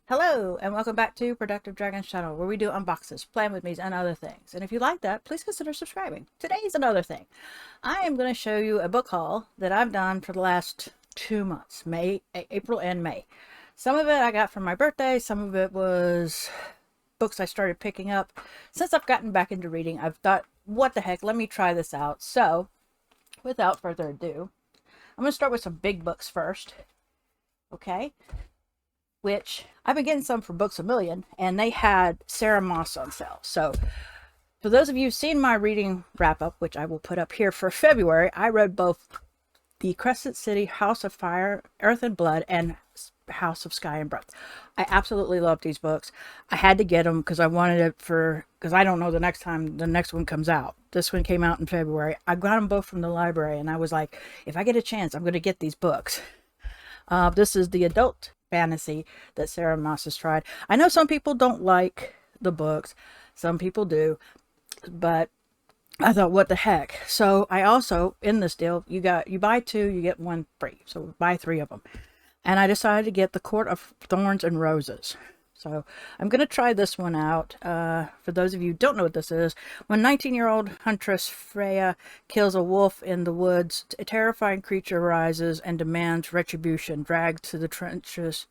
Hello, and welcome back to Productive Dragons channel, where we do unboxes, plan with me's, and other things. And if you like that, please consider subscribing. Today's another thing. I am going to show you a book haul that I've done for the last 2 months, April and May. Some of it I got from my birthday, some of it was books I started picking up. Since I've gotten back into reading, I've thought, what the heck, let me try this out. So, without further ado, I'm going to start with some big books first. Okay? Which I've been getting some from Books A Million, and they had Sarah Moss on sale. So for those of you who've seen my reading wrap up, which I will put up here for February, I read both The Crescent City, House of Fire, Earth and Blood, and House of Sky and Breath. I absolutely love these books. I had to get them because I wanted it because I don't know the next time the next one comes out. This one came out in February. I got them both from the library, and I was like, if I get a chance, I'm going to get these books. This is the adult fantasy that Sarah Moss has tried. I know some people don't like the books. Some people do. But I thought, what the heck? So I also, in this deal, you buy two, you get one free. So buy 3 of them. And I decided to get The Court of Thorns and Roses. So I'm going to try this one out. For those of you who don't know what this is, when 19-year-old huntress Freya kills a wolf in the woods, a terrifying creature arises and demands retribution. Dragged to the treacherous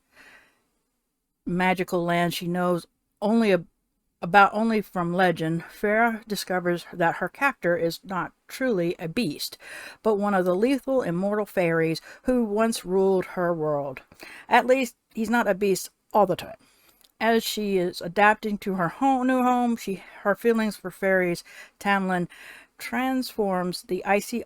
magical land she knows only from legend, Freya discovers that her captor is not truly a beast, but one of the lethal immortal fairies who once ruled her world. At least he's not a beast all the time. As she is adapting to her new home, her feelings for fairies, Tamlin transforms the icy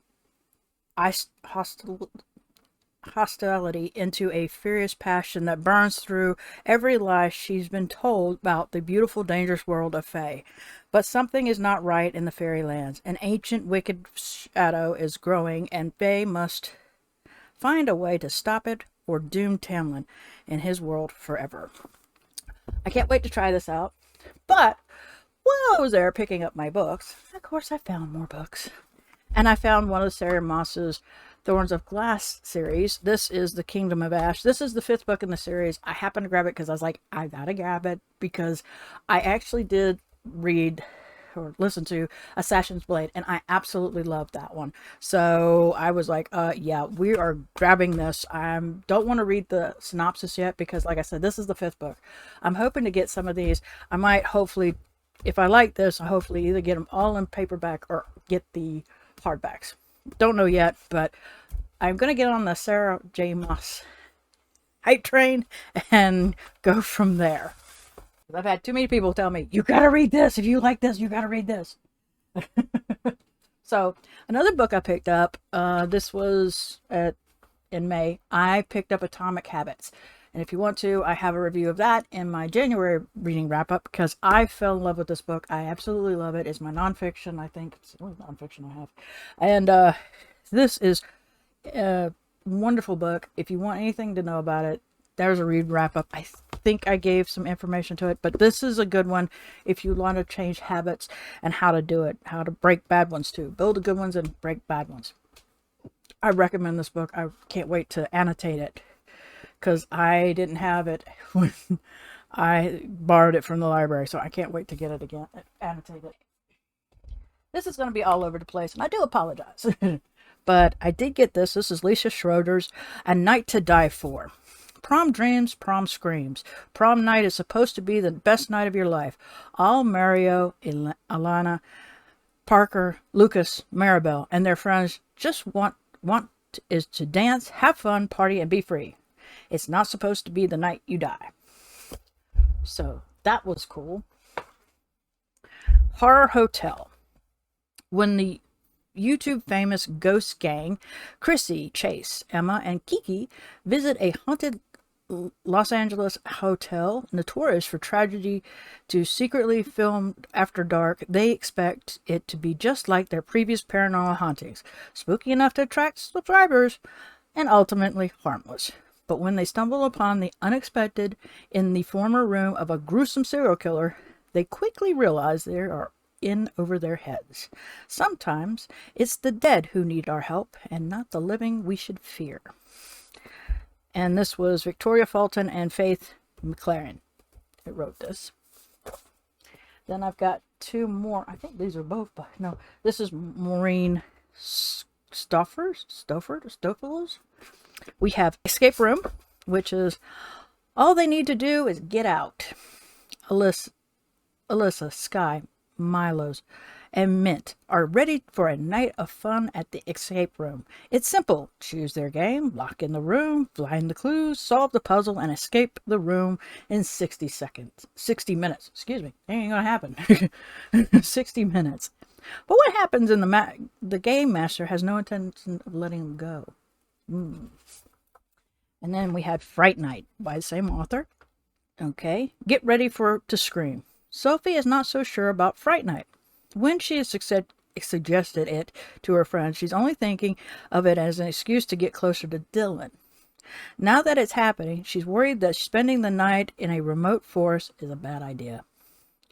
hostility into a furious passion that burns through every lie she's been told about the beautiful, dangerous world of Fae. But something is not right in the fairylands. An ancient, wicked shadow is growing, and Fae must find a way to stop it or doom Tamlin and his world forever. I can't wait to try this out. But while I was there picking up my books, of course I found more books. And I found one of Sarah Moss's Thorns of Glass series. This is The Kingdom of Ash. This is the 5th book in the series. I happened to grab it because I was like, I gotta grab it, because I actually did read or listen to Assassin's Blade, and I absolutely loved that one. So I was like, yeah, we are grabbing this. I don't want to read the synopsis yet because, like I said, this is the 5th book. I'm hoping to get some of these. I might hopefully, if I like this, I'll hopefully either get them all in paperback or get the hardbacks. Don't know yet, but I'm going to get on the Sarah J. Moss hype train and go from there. I've had too many people tell me, you gotta read this. If you like this, you gotta read this. So another book I picked up, this was in May. I picked up Atomic Habits. And if you want to, I have a review of that in my January reading wrap-up, because I fell in love with this book. I absolutely love it. It's my nonfiction, I think. It's the only nonfiction I have. And this is a wonderful book. If you want anything to know about it, there's a read wrap-up. I think I gave some information to it, but this is a good one if you want to change habits and how to do it, how to break bad ones too. Build the good ones and break bad ones. I recommend this book. I can't wait to annotate it, because I didn't have it when I borrowed it from the library, so I can't wait to get it again, annotate it. This is going to be all over the place, and I do apologize. But I did get this. This is Lisa Schroeder's A Night to Die For. Prom dreams, prom screams. Prom night is supposed to be the best night of your life. All Mario, Alana, Parker, Lucas, Maribel, and their friends just want is to dance, have fun, party, and be free. It's not supposed to be the night you die. So that was cool. Horror Hotel. When the YouTube famous ghost gang, Chrissy, Chase, Emma, and Kiki, visit a haunted Los Angeles hotel notorious for tragedy to secretly film after dark, they expect it to be just like their previous paranormal hauntings, spooky enough to attract subscribers and ultimately harmless. But when they stumble upon the unexpected in the former room of a gruesome serial killer, they quickly realize they are in over their heads. Sometimes it's the dead who need our help and not the living we should fear. And this was Victoria Fulton and Faith McLaren that wrote this. Then I've got two more. I think these are both by, no, this is Maureen Stouffer's. We have Escape Room, which is all they need to do is get out. Alyssa, Sky, Milo's, and Mint are ready for a night of fun at the escape room. It's simple. Choose their game, lock in the room, find the clues, solve the puzzle, and escape the room in 60 minutes. Excuse me. It ain't gonna happen. 60 minutes. But what happens in the game master has no intention of letting them go. And then we had Fright Night by the same author. Okay. Get ready to scream. Sophie is not so sure about Fright Night. When she has suggested it to her friends, she's only thinking of it as an excuse to get closer to Dylan. Now that it's happening, she's worried that spending the night in a remote forest is a bad idea.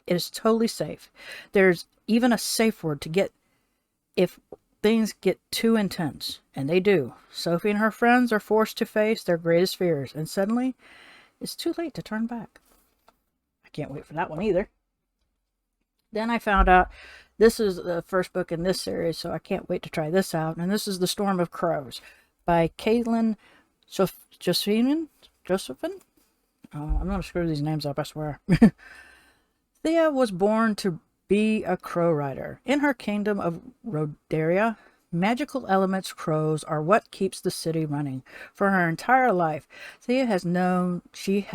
It is totally safe. There's even a safe word to get if things get too intense, and they do. Sophie and her friends are forced to face their greatest fears, and suddenly, it's too late to turn back. I can't wait for that one either. Then I found out this is the first book in this series, so I can't wait to try this out. And this is The Storm of Crows by Caitlin Josephine. I'm going to screw these names up, I swear. Thea was born to be a crow rider. In her kingdom of Rodaria, magical elements crows are what keeps the city running. For her entire life, Thea has known she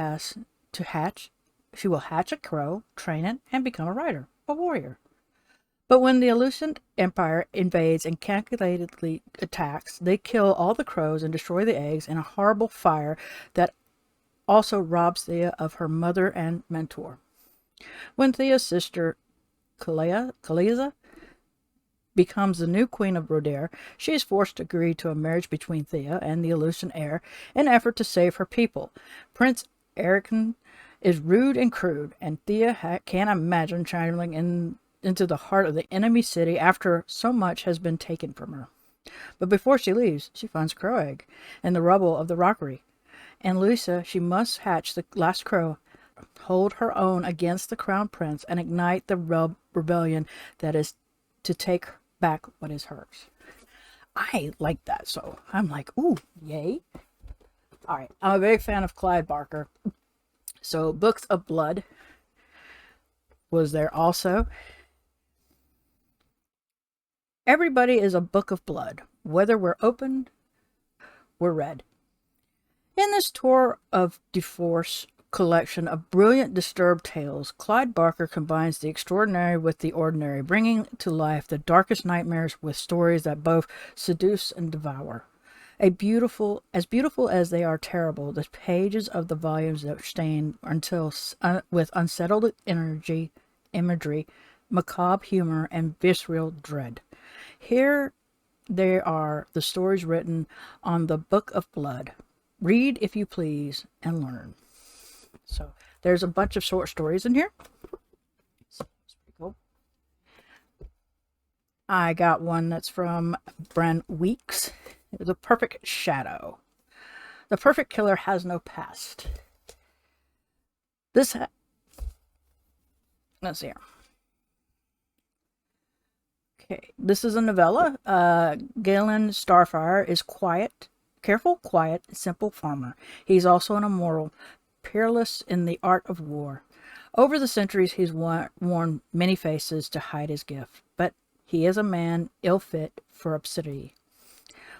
will hatch a crow, train it, and become a rider, a warrior. But when the Aleutian Empire invades and calculatedly attacks, they kill all the crows and destroy the eggs in a horrible fire that also robs Thea of her mother and mentor. When Thea's sister, Kaliza, becomes the new queen of Rodair, she is forced to agree to a marriage between Thea and the Aleutian heir in an effort to save her people. Prince Erican is rude and crude, and Thea can't imagine traveling into the heart of the enemy city after so much has been taken from her. But before she leaves, she finds a crow egg in the rubble of the rockery. And Louisa, she must hatch the last crow, hold her own against the crown prince, and ignite the rebellion that is to take back what is hers. I like that, so I'm like, ooh, yay. All right, I'm a big fan of Clive Barker. So Books of Blood was there also. Everybody is a book of blood. Whether we're open, we're red. In this tour of divorce collection of brilliant disturbed tales, Clive Barker combines the extraordinary with the ordinary, bringing to life the darkest nightmares with stories that both seduce and devour. As beautiful as they are terrible, the pages of the volumes that stain until with unsettled imagery, macabre humor, and visceral dread. Here they are, the stories written on the Book of Blood. Read if you please and learn. So there's a bunch of short stories in here. So that's pretty cool. I got one that's from Bren Weeks. The Perfect Shadow. The perfect killer has no past. Let's see here. Okay, this is a novella. Galen Starfire is careful, quiet, simple farmer. He's also an immortal, peerless in the art of war. Over the centuries, he's worn many faces to hide his gift, but he is a man ill-fit for obscenity.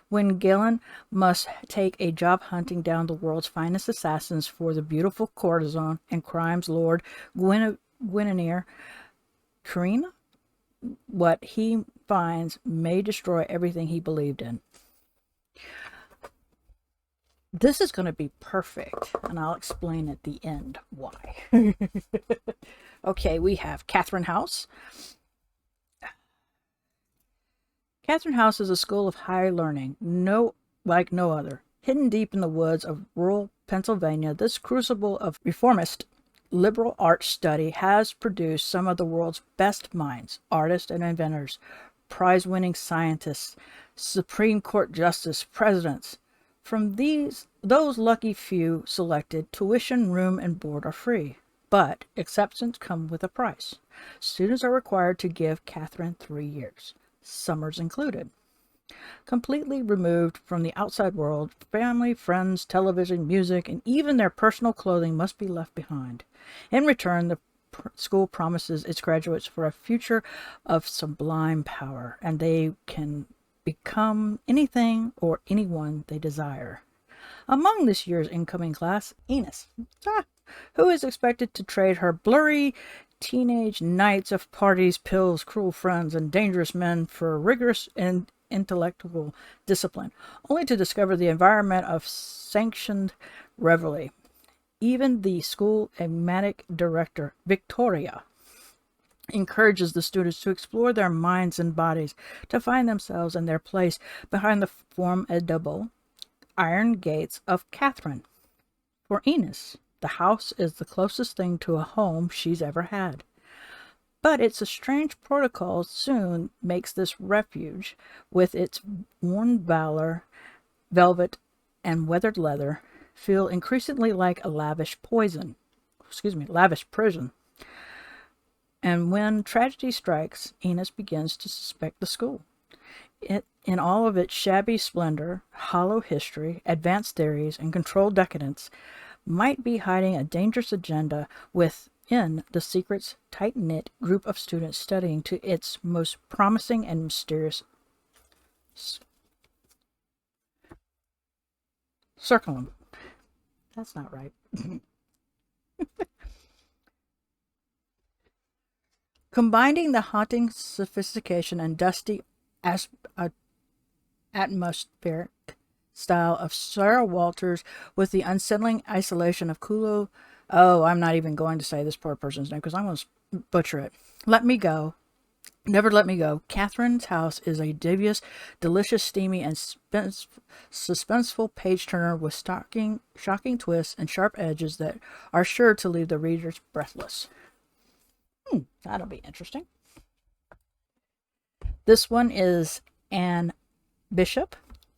When Galen must take a job hunting down the world's finest assassins for the beautiful courtesan and crimes lord Guinevere Carina, what he finds may destroy everything he believed in. This is going to be perfect, and I'll explain at the end why. Okay, we have Catherine House. Catherine House is a school of higher learning, like no other. Hidden deep in the woods of rural Pennsylvania, this crucible of reformist liberal arts study has produced some of the world's best minds, artists and inventors, prize-winning scientists, Supreme Court justice, presidents, From those lucky few selected, tuition, room, and board are free. But exceptions come with a price. Students are required to give Catherine 3 years, summers included. Completely removed from the outside world, family, friends, television, music, and even their personal clothing must be left behind. In return, the school promises its graduates for a future of sublime power, and they can become anything or anyone they desire. Among this year's incoming class, Enos, who is expected to trade her blurry teenage nights of parties, pills, cruel friends, and dangerous men for rigorous and intellectual discipline, only to discover the environment of sanctioned revelry. Even the school emmetic director, Victoria, encourages the students to explore their minds and bodies, to find themselves and their place behind the formidable iron gates of Catherine. For Enos, the house is the closest thing to a home she's ever had. But its strange protocol soon makes this refuge, with its worn velvet, and weathered leather, feel increasingly like a lavish prison. And when tragedy strikes, Enos begins to suspect the school. In all of its shabby splendor, hollow history, advanced theories, and controlled decadence, might be hiding a dangerous agenda within the secret's tight-knit group of students studying to its most promising and mysterious circlum. That's not right. Combining the haunting sophistication and dusty atmospheric style of Sarah Walters with the unsettling isolation of Kulo. Oh, I'm not even going to say this poor person's name because I'm going to butcher it. Let Me Go. Never Let Me Go. Catherine's house is a devious, delicious, steamy, and suspenseful page-turner with shocking twists and sharp edges that are sure to leave the readers breathless. That'll be interesting. This one is Anne Bishop,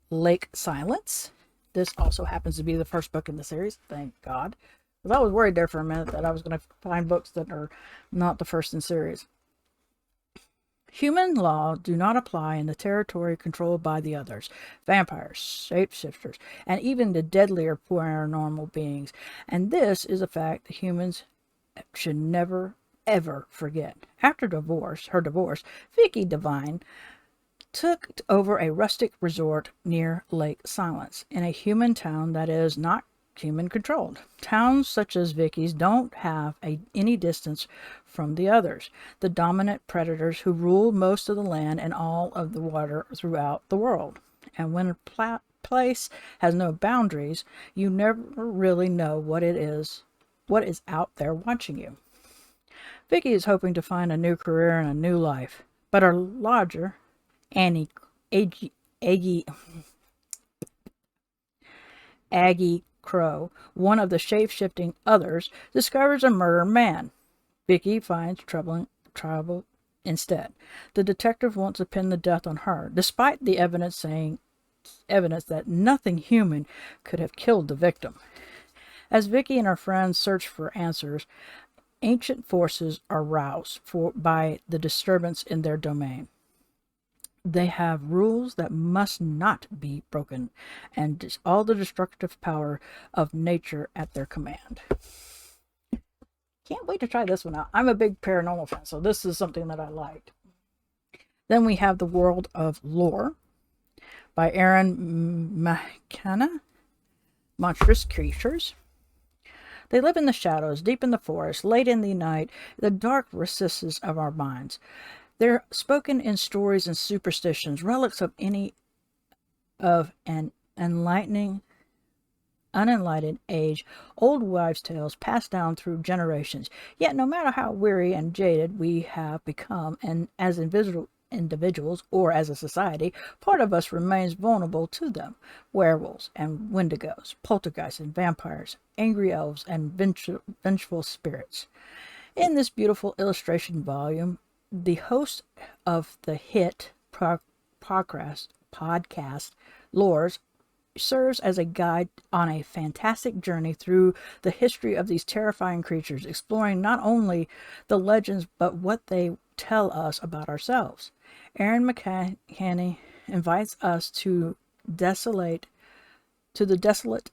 Lake Silence. This also happens to be the first book in the series, thank God. Because I was worried there for a minute that I was going to find books that are not the first in series. Human law do not apply in the territory controlled by the others, vampires, shapeshifters, and even the deadlier paranormal beings. And this is a fact that humans should never, ever forget. After her divorce, Vicky Devine took over a rustic resort near Lake Silence in a human town that is not human controlled. Towns such as Vicky's don't have any distance from the others, the dominant predators who rule most of the land and all of the water throughout the world. And when a place has no boundaries, you never really know what is out there watching you. Vicky is hoping to find a new career and a new life, but her lodger, Aggie Crow, one of the shape-shifting others, discovers a murdered man. Vicky finds trouble instead. The detective wants to pin the death on her, despite the evidence that nothing human could have killed the victim. As Vicky and her friends search for answers, ancient forces are roused by the disturbance in their domain. They have rules that must not be broken, and all the destructive power of nature at their command. Can't wait to try this one out. I'm a big paranormal fan, so this is something that I liked. Then we have The World of Lore by Aaron McKenna. Monstrous creatures. They live in the shadows, deep in the forest, late in the night, the dark recesses of our minds. They're spoken in stories and superstitions, relics of an unenlightened age, old wives' tales passed down through generations. Yet no matter how weary and jaded we have become, and as individuals or as a society, part of us remains vulnerable to them. Werewolves and wendigos, poltergeists and vampires, angry elves and vengeful spirits. In this beautiful illustration volume, the host of the hit podcast Lores serves as a guide on a fantastic journey through the history of these terrifying creatures, exploring not only the legends but what they tell us about ourselves. Aaron McCanny invites us to the desolate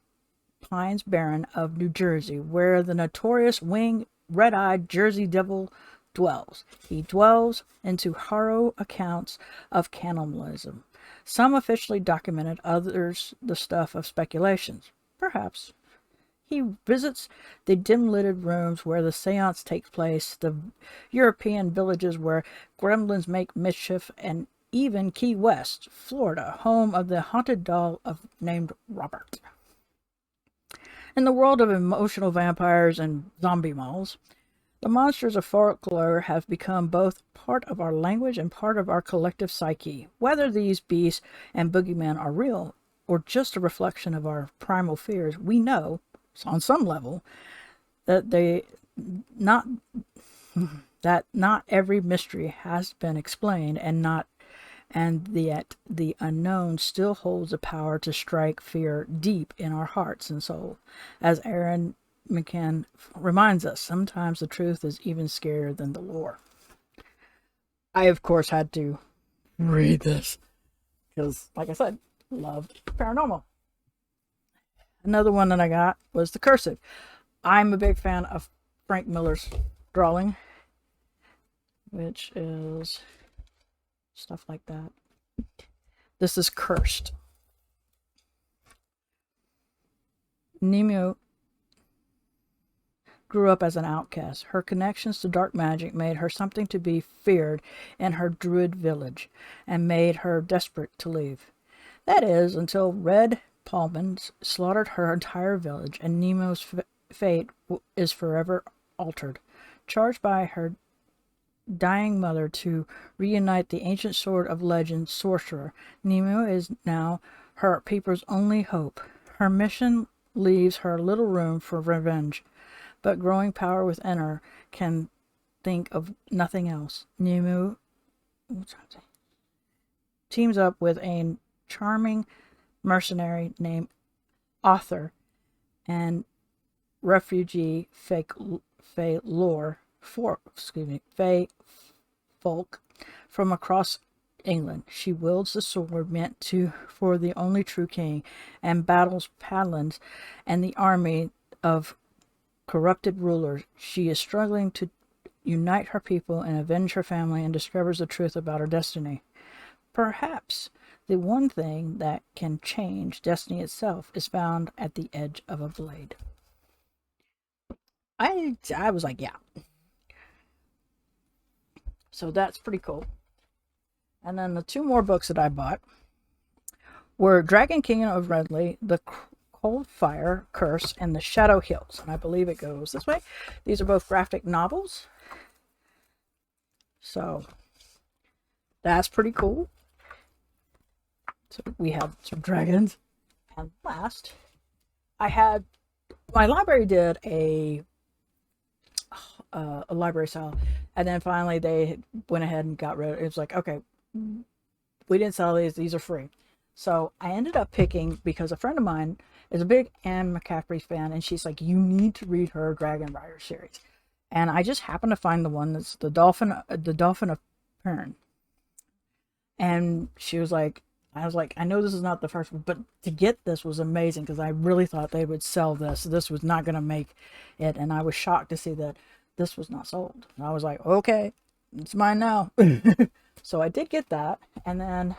Pines Barren of New Jersey, where the notorious winged, red-eyed Jersey Devil dwells. He dwells into harrow accounts of cannibalism, some officially documented, others the stuff of speculations. Perhaps. He visits the dim-lighted rooms where the seance takes place, the European villages where gremlins make mischief, and even Key West, Florida, home of the haunted doll named Robert. In the world of emotional vampires and zombie malls, the monsters of folklore have become both part of our language and part of our collective psyche. Whether these beasts and boogeymen are real or just a reflection of our primal fears, we know, on some level, that not every mystery has been explained, and yet the unknown still holds the power to strike fear deep in our hearts and soul. As Aaron McCann reminds us, sometimes the truth is even scarier than the lore. I, of course, had to read this because, like I said, loved paranormal. Another one that I got was The Cursive. I'm a big fan of Frank Miller's drawing, which is stuff like that. This is Cursed. Nemo grew up as an outcast. Her connections to dark magic made her something to be feared in her druid village and made her desperate to leave. That is, until Red Palmans slaughtered her entire village, and Nemo's fate is forever altered. Charged by her dying mother to reunite the ancient sword of legend sorcerer, Nemo is now her people's only hope. Her mission leaves her little room for revenge, but growing power within her can think of nothing else. Nemo teams up with a charming mercenary named Arthur and refugee Faye Folk from across England. She wields the sword meant for the only true king, and battles Padlins and the army of corrupted rulers. She is struggling to unite her people and avenge her family, and discovers the truth about her destiny. Perhaps the one thing that can change destiny itself is found at the edge of a blade. I was like, yeah. So that's pretty cool. And then the two more books that I bought were Dragon King of Redley, The Cold Fire Curse, and The Shadow Hills. And I believe it goes this way. These are both graphic novels. So that's pretty cool. So we have some dragons. And last, my library did a library sale, and then finally they went ahead and got rid of it. It was like, okay, we didn't sell these are free. So I ended up picking, because a friend of mine is a big Anne McCaffrey fan, and she's like, you need to read her Dragon Rider series. And I just happened to find the one that's the Dolphin of Pern. And she was like, I was like, I know this is not the first one, but to get this was amazing, because I really thought they would sell this. This was not going to make it, and I was shocked to see that this was not sold. And I was like, okay, it's mine now. So I did get that, and then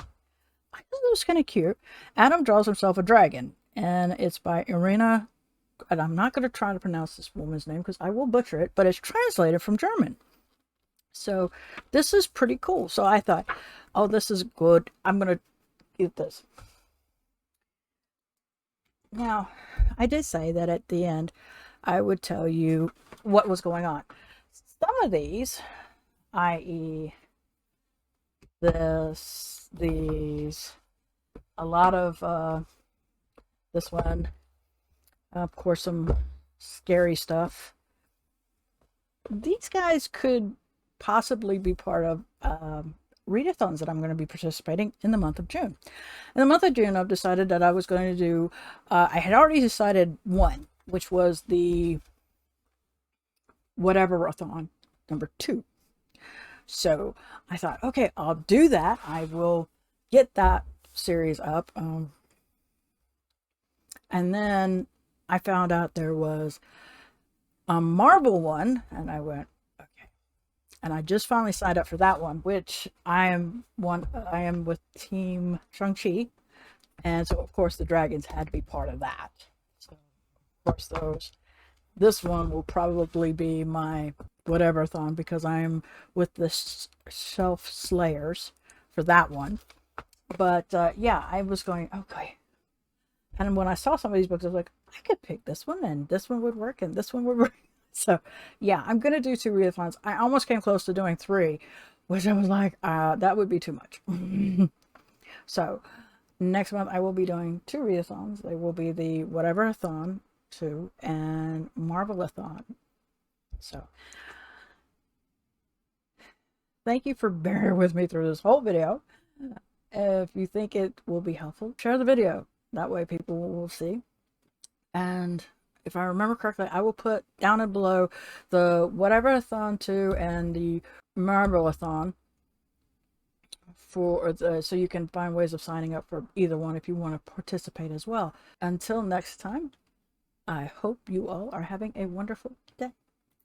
I thought it was kind of cute. Adam draws himself a dragon, and it's by Irina, and I'm not going to try to pronounce this woman's name because I will butcher it, but it's translated from German. So this is pretty cool. So I thought, oh, this is good. I'm going to get this. Now, I did say that at the end, I would tell you what was going on. Some of these, i.e. these, a lot of this one, of course, some scary stuff. These guys could possibly be part of readathons that I'm going to be participating in the month of June. In the month of June, I've decided that I was going to do, I had already decided one, which was the whatever-a-thon number 2. So I thought, okay, I'll do that. I will get that series up. And then I found out there was a Marvel one, and I went, okay. And I just finally signed up for that one, which I am with Team Shang-Chi. And so of course the dragons had to be part of that. So of course this one will probably be my whatever-a-thon, because I am with the Shelf Slayers for that one. But yeah, I was going, okay. And when I saw some of these books, I was like, I could pick this one, and this one would work, and this one would work. So yeah, I'm going to do 2 readathons. I almost came close to doing 3, which I was like, that would be too much. So next month I will be doing 2 readathons. They will be the whatever-a-thon 2 and Marvel-a-thon. So thank you for bearing with me through this whole video. If you think it will be helpful, share the video. That way people will see. And if I remember correctly, I will put down and below the whatever-a-thon 2 and the Marvel-a-thon so you can find ways of signing up for either one if you want to participate as well. Until next time, I hope you all are having a wonderful